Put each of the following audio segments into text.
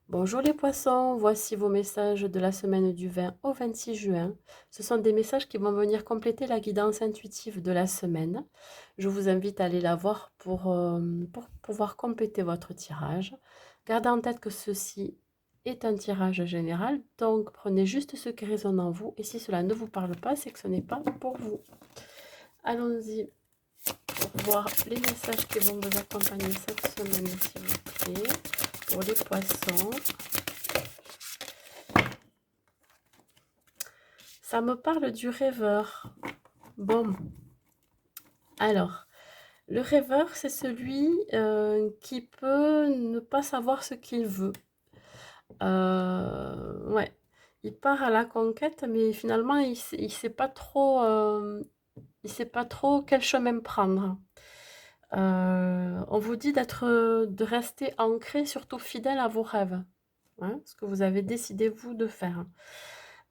Bonjour les poissons, voici vos messages de la semaine du 20 au 26 juin. Ce sont des messages qui vont venir compléter la guidance intuitive de la semaine. Je vous invite à aller la voir pour pouvoir compléter votre tirage. Gardez en tête que ceci est un tirage général, donc prenez juste ce qui résonne en vous et si cela ne vous parle pas, c'est que ce n'est pas pour vous. Allons-y pour voir les messages qui vont vous accompagner cette semaine, s'il vous plaît, pour les poissons. Ça me parle du rêveur. Bon, alors, le rêveur, c'est celui qui peut ne pas savoir ce qu'il veut. Ouais, il part à la conquête, mais finalement, il sait pas trop, il sait pas trop quel chemin prendre. On vous dit de rester ancré, surtout fidèle à vos rêves, hein, ce que vous avez décidé vous de faire.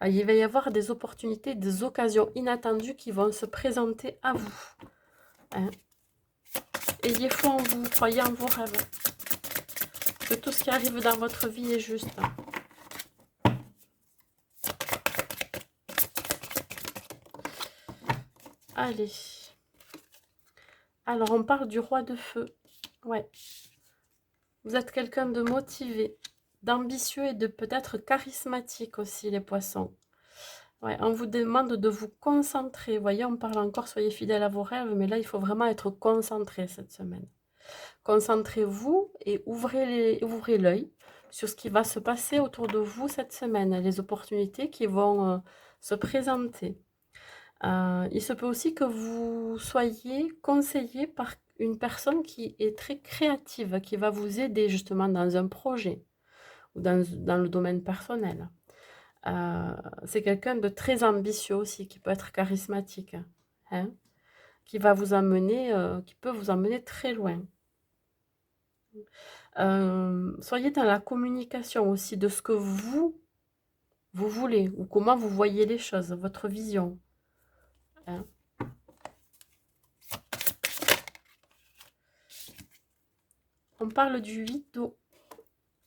Il va y avoir des opportunités, des occasions inattendues qui vont se présenter à vous. Hein. Ayez foi en vous, croyez en vos rêves. Que tout ce qui arrive dans votre vie est juste. Allez. Alors, on parle du roi de feu. Ouais. Vous êtes quelqu'un de motivé, d'ambitieux et de peut-être charismatique aussi, les poissons. Ouais, on vous demande de vous concentrer. Vous voyez, on parle encore, soyez fidèles à vos rêves, mais là, il faut vraiment être concentré cette semaine. Concentrez-vous et ouvrez l'œil sur ce qui va se passer autour de vous cette semaine, les opportunités qui vont se présenter. Il se peut aussi que vous soyez conseillé par une personne qui est très créative, qui va vous aider justement dans un projet ou dans le domaine personnel. C'est quelqu'un de très ambitieux aussi, qui peut être charismatique, hein, qui va vous amener, qui peut vous emmener très loin. Soyez dans la communication aussi de ce que vous voulez ou comment vous voyez les choses, votre vision. Hein. On parle du 8 d'eau.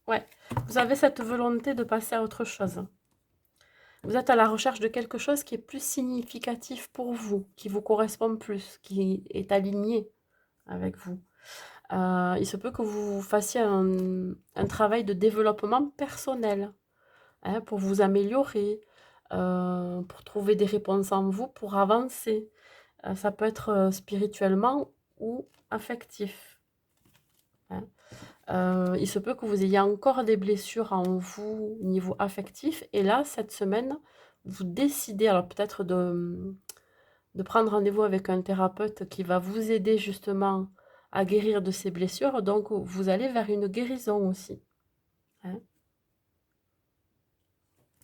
Ouais, vous avez cette volonté de passer à autre chose. Vous êtes à la recherche de quelque chose qui est plus significatif pour vous, qui vous correspond plus, qui est aligné avec vous. Il se peut que vous fassiez un travail de développement personnel, hein, pour vous améliorer, pour trouver des réponses en vous, pour avancer. Ça peut être spirituellement ou affectif. Hein. Il se peut que vous ayez encore des blessures en vous au niveau affectif. Et là, cette semaine, vous décidez, alors peut-être de prendre rendez-vous avec un thérapeute qui va vous aider justement à guérir de ces blessures. Donc, vous allez vers une guérison aussi. Hein.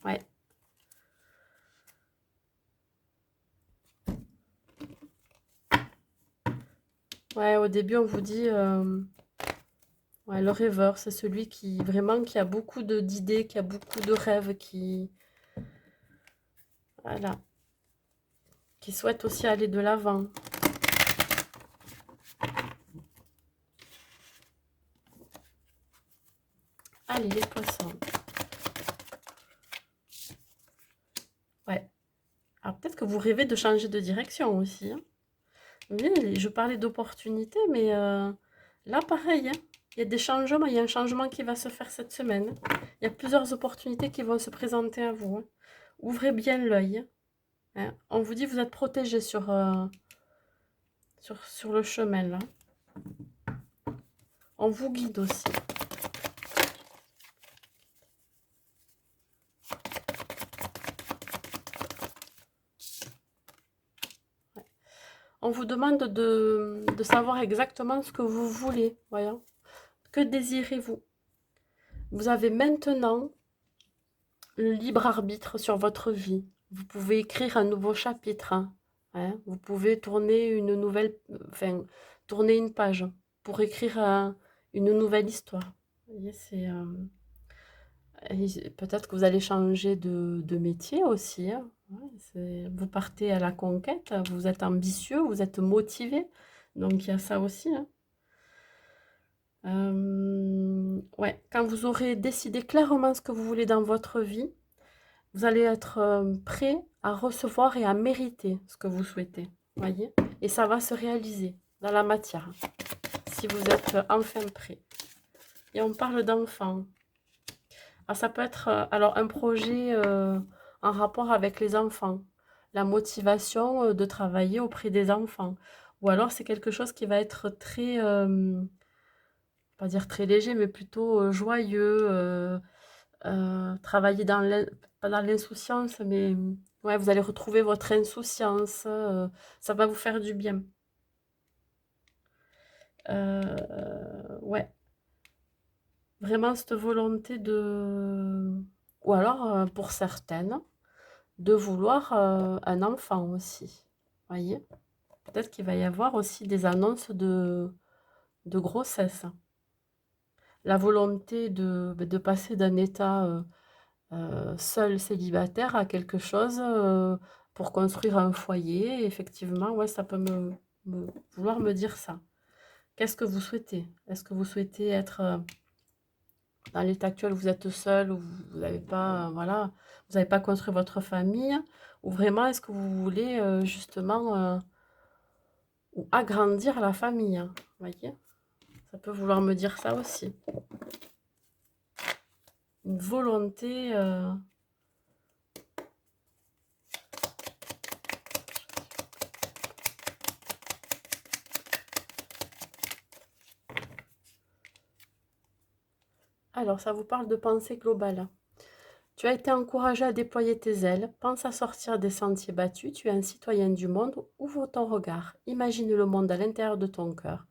Ouais. Ouais, au début, on vous dit, ouais, le rêveur, c'est celui qui vraiment qui a beaucoup d'idées, qui a beaucoup de rêves, voilà, qui souhaite aussi aller de l'avant. Allez, les poissons. Ouais. Alors peut-être que vous rêvez de changer de direction aussi. Hein. Oui, je parlais d'opportunités, mais là, pareil, hein. Il y a des changements, il y a un changement qui va se faire cette semaine. Il y a plusieurs opportunités qui vont se présenter à vous. Hein. Ouvrez bien l'œil. Hein. On vous dit que vous êtes protégé sur le chemin, là. On vous guide aussi. Ouais. On vous demande de savoir exactement ce que vous voulez. Voyons. Que désirez-vous? Vous avez maintenant le libre arbitre sur votre vie. Vous pouvez écrire un nouveau chapitre. Hein. Vous pouvez tourner une nouvelle, enfin, tourner une page pour écrire une nouvelle histoire. Vous voyez, peut-être que vous allez changer de métier aussi. Hein. Ouais, vous partez à la conquête, vous êtes ambitieux, vous êtes motivé. Donc il y a ça aussi. Hein. Ouais, quand vous aurez décidé clairement ce que vous voulez dans votre vie, vous allez être prêt à recevoir et à mériter ce que vous souhaitez, voyez? Et ça va se réaliser dans la matière, si vous êtes enfin prêt. Et on parle d'enfant. Alors ça peut être alors un projet en rapport avec les enfants, la motivation de travailler auprès des enfants. Ou alors c'est quelque chose qui va être très, pas dire très léger, mais plutôt joyeux, travailler dans pas dans l'insouciance, mais ouais, vous allez retrouver votre insouciance, ça va vous faire du bien. Ouais, vraiment cette volonté de... Ou alors, pour certaines, de vouloir un enfant aussi. Voyez? Peut-être qu'il va y avoir aussi des annonces de grossesse. La volonté de passer d'un état seul célibataire à quelque chose pour construire un foyer. Effectivement, ouais, ça peut vouloir me dire ça. Qu'est-ce que vous souhaitez? Est-ce que vous souhaitez être dans l'état actuel, vous êtes seul, ou vous n'avez pas, voilà, vous n'avez pas construit votre famille, ou vraiment est-ce que vous voulez justement ou agrandir la famille, hein, voyez? Ça peut vouloir me dire ça aussi. Une volonté. Alors, ça vous parle de pensée globale. Tu as été encouragé à déployer tes ailes, pense à sortir des sentiers battus, tu es un citoyen du monde, ouvre ton regard, imagine le monde à l'intérieur de ton cœur,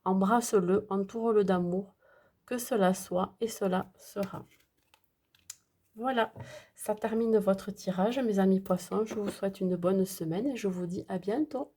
embrasse-le, entoure-le d'amour, que cela soit et cela sera. Voilà, ça termine votre tirage, mes amis poissons, je vous souhaite une bonne semaine et je vous dis à bientôt.